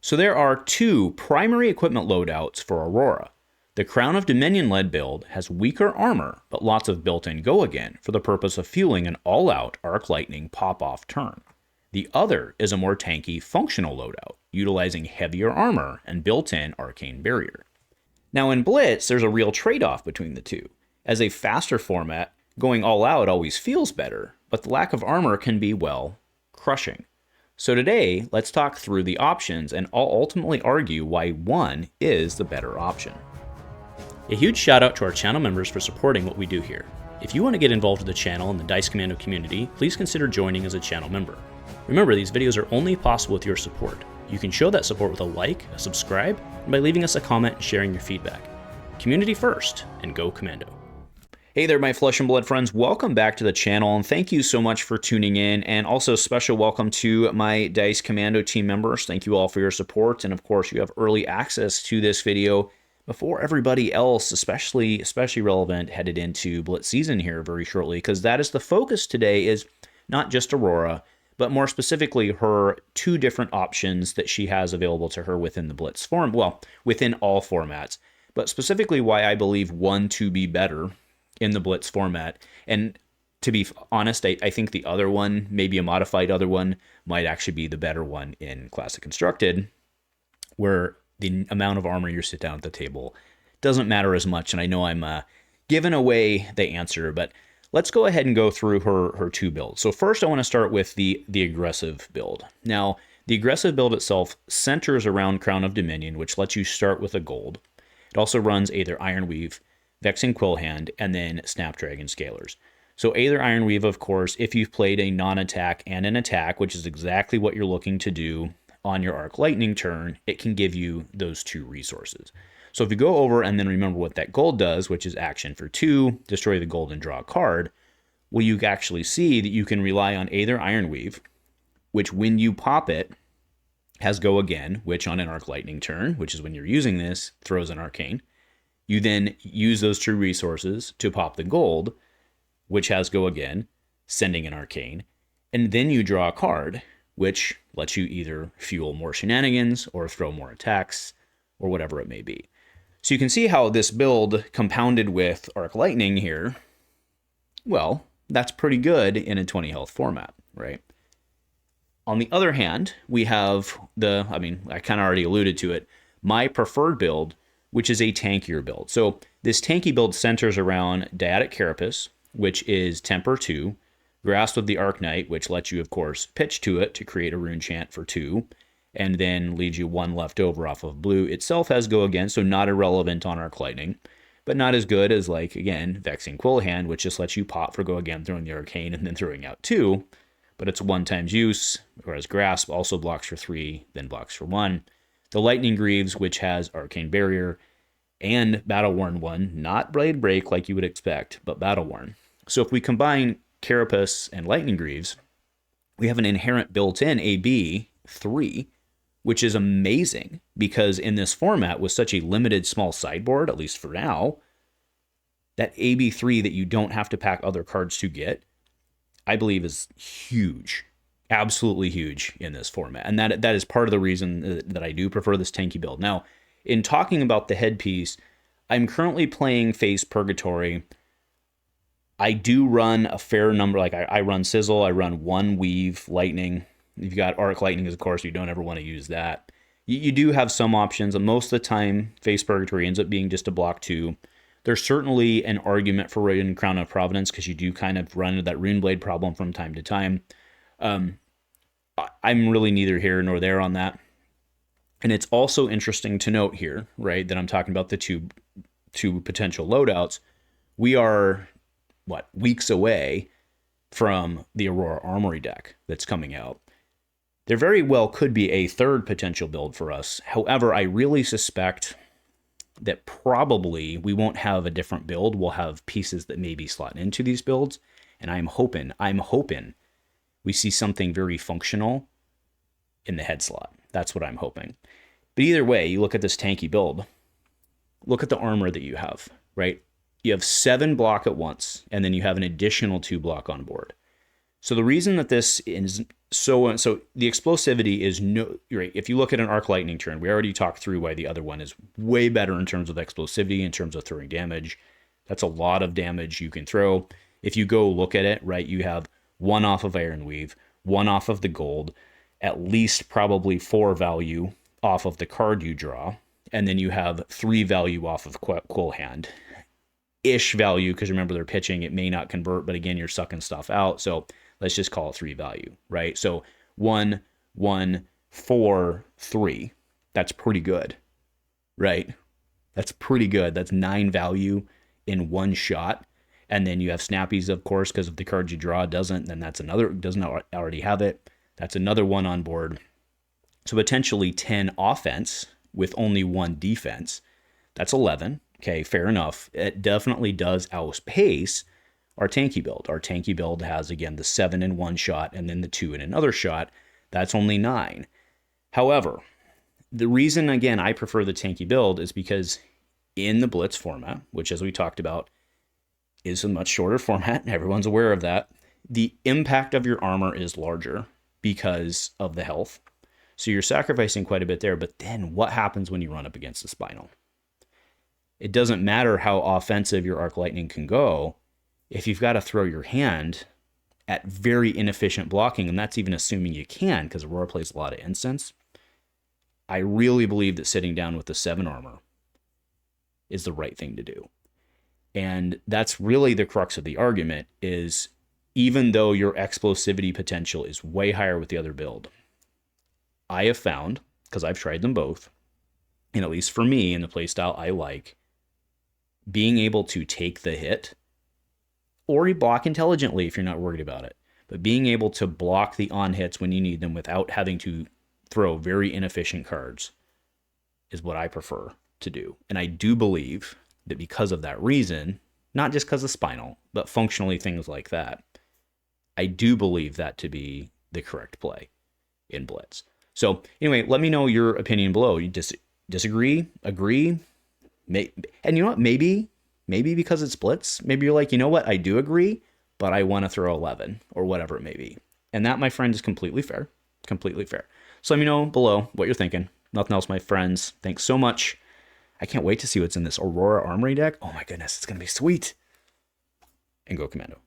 So there are two primary equipment loadouts for Aurora. The Crown of Dominion led build has weaker armor, but lots of built-in go again for the purpose of fueling an all-out Arc Lightning pop-off turn. The other is a more tanky functional loadout, utilizing heavier armor and built-in Arcane Barrier. Now in Blitz, there's a real trade-off between the two. As a faster format, going all out always feels better, but the lack of armor can be, well, crushing. So today, let's talk through the options and I'll ultimately argue why one is the better option. A huge shout out to our channel members for supporting what we do here. If you want to get involved with the channel and the Dice Commando community, please consider joining as a channel member. Remember, these videos are only possible with your support. You can show that support with a like, a subscribe, and by leaving us a comment and sharing your feedback. Community first, and go Commando. Hey there, my flesh and blood friends. Welcome back to the channel, and thank you so much for tuning in. And also special welcome to my Dice Commando team members. Thank you all for your support. And of course, you have early access to this video before everybody else, especially relevant, headed into Blitz season here very shortly, because that is the focus today, is not just Aurora, but more specifically her two different options that she has available to her within the Blitz form, well, within all formats, but specifically why I believe one to be better in the Blitz format. And to be honest, I think the other one, maybe a modified other one, might actually be the better one in Classic Constructed, where the amount of armor you sit down at the table doesn't matter as much. And I know I'm giving away the answer, but let's go ahead and go through her two builds. So first I want to start with the aggressive build. Now, the aggressive build itself centers around Crown of Dominion, which lets you start with a gold. It also runs Aether Ironweave, Vexing Quillhand, and then Snapdragon Scalers. So Aether Ironweave, of course, if you've played a non-attack and an attack, which is exactly what you're looking to do on your Arc Lightning turn, it can give you those two resources. So if you go over and then remember what that gold does, which is action for 2, destroy the gold and draw a card, well, you actually see that you can rely on Aether Ironweave, which when you pop it, has go again, which on an Arc Lightning turn, which is when you're using this, throws an Arcane. You then use those two resources to pop the gold, which has go again, sending an Arcane, and then you draw a card, which lets you either fuel more shenanigans or throw more attacks or whatever it may be. So you can see how this build compounded with Arc Lightning here, well, that's pretty good in a 20 health format, right? On the other hand, we have I kind of already alluded to it, my preferred build, which is a tankier build. So this tanky build centers around Dyadic Carapace, which is Temper 2, Grasp of the Arknight, which lets you, of course, pitch to it to create a rune chant for 2, and then leaves you 1 left over off of blue. Itself has go again, so not irrelevant on Arc Lightning, but not as good as, like, again, Vexing Quillhand, which just lets you pop for go again, throwing the Arcane, and then throwing out 2, but it's 1 times use, whereas Grasp also blocks for 3, then blocks for 1. The Lightning Greaves, which has Arcane Barrier, and Battle-Worn 1, not Blade Break like you would expect, but Battle-Worn. So if we combine Carapace and Lightning Greaves, we have an inherent built-in AB 3, which is amazing because in this format with such a limited small sideboard, at least for now, that AB 3 that you don't have to pack other cards to get, I believe is huge, absolutely huge in this format. And that is part of the reason that I do prefer this tanky build. Now, in talking about the headpiece, I'm currently playing Face Purgatory. I do run a fair number, like I run Sizzle, I run 1 Weave Lightning. You've got Arc Lightning, of course, you don't ever want to use that. You do have some options, and most of the time, Face Purgatory ends up being just a block 2. There's certainly an argument for running Crown of Providence, because you do kind of run into that Runeblade problem from time to time. I'm really neither here nor there on that. And it's also interesting to note here, right, that I'm talking about the two potential loadouts. We are weeks away from the Aurora Armory deck that's coming out. There very well could be a third potential build for us. However, I really suspect that probably we won't have a different build. We'll have pieces that maybe slot into these builds. And I'm hoping we see something very functional in the head slot. That's what I'm hoping. But either way, you look at this tanky build, look at the armor that you have, right? You have 7 block at once, and then you have an additional 2 block on board. So the reason that this is So the explosivity is no, right. If you look at an arc lightning turn, we already talked through why the other one is way better in terms of explosivity, in terms of throwing damage. That's a lot of damage you can throw. If you go look at it, right, you have 1 off of Ironweave, 1 off of the gold, at least probably 4 value off of the card you draw, and then you have 3 value off of Quill Hand. Ish value, because remember they're pitching, it may not convert, but again, you're sucking stuff out. So let's just call it 3 value, right? So 1, 1, 4, 3. That's pretty good, right? That's pretty good. That's 9 value in one shot. And then you have snappies, of course, because if the card you draw doesn't, then that's another, doesn't already have it. That's another 1 on board. So potentially 10 offense with only 1 defense. That's 11. Okay, fair enough. It definitely does outpace our tanky build. Our tanky build has, again, the 7 in one shot and then the 2 in another shot. That's only 9. However, the reason, again, I prefer the tanky build is because in the Blitz format, which, as we talked about, is a much shorter format, everyone's aware of that, the impact of your armor is larger because of the health. So you're sacrificing quite a bit there, but then what happens when you run up against the Spinal? It doesn't matter how offensive your Arc Lightning can go if you've got to throw your hand at very inefficient blocking, and that's even assuming you can, because Aurora plays a lot of instants. I really believe that sitting down with the 7 armor is the right thing to do. And that's really the crux of the argument, is even though your explosivity potential is way higher with the other build, I have found, because I've tried them both, and at least for me in the playstyle I like, being able to take the hit, or you block intelligently if you're not worried about it, but being able to block the on hits when you need them without having to throw very inefficient cards is what I prefer to do. And I do believe that because of that reason, not just because of Spinal, but functionally things like that, I do believe that to be the correct play in Blitz. So anyway, let me know your opinion below. You disagree, agree, and you know what? Maybe because it's Blitz, maybe you're like, you know what? I do agree, but I want to throw 11 or whatever it may be. And that, my friend, is completely fair. Completely fair. So let me know below what you're thinking. Nothing else, my friends. Thanks so much. I can't wait to see what's in this Aurora Armory deck. Oh my goodness, it's going to be sweet. And go Commando.